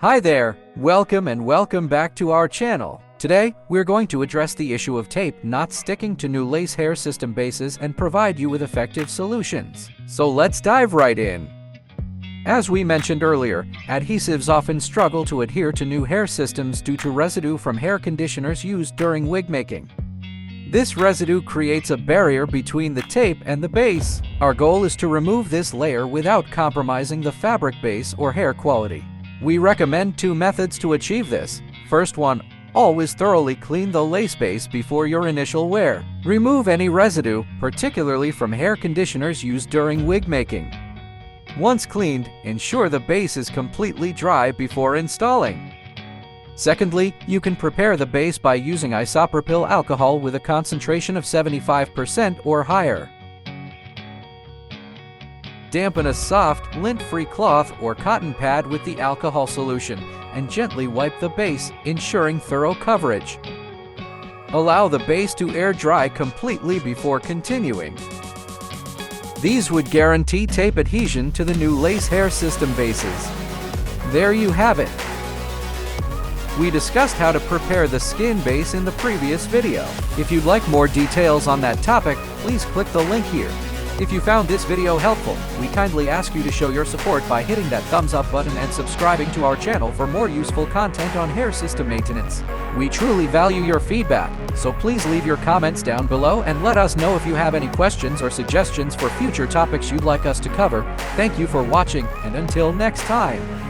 Hi there, welcome back to our channel. Today, we're going to address the issue of tape not sticking to new lace hair system bases and provide you with effective solutions. So let's dive right in. As we mentioned earlier, adhesives often struggle to adhere to new hair systems due to residue from hair conditioners used during wig making. This residue creates a barrier between the tape and the base. Our goal is to remove this layer without compromising the fabric base or hair quality. We recommend two methods to achieve this. First one, always thoroughly clean the lace base before your initial wear. Remove any residue, particularly from hair conditioners used during wig making. Once cleaned, ensure the base is completely dry before installing. Secondly, you can prepare the base by using isopropyl alcohol with a concentration of 75% or higher. Dampen a soft, lint-free cloth or cotton pad with the alcohol solution and gently wipe the base, ensuring thorough coverage. Allow the base to air dry completely before continuing. These would guarantee tape adhesion to the new lace hair system bases. There you have it. We discussed how to prepare the skin base in the previous video. If you'd like more details on that topic, please click the link here. If you found this video helpful, we kindly ask you to show your support by hitting that thumbs up button and subscribing to our channel for more useful content on hair system maintenance. We truly value your feedback, so please leave your comments down below and let us know if you have any questions or suggestions for future topics you'd like us to cover. Thank you for watching, and until next time.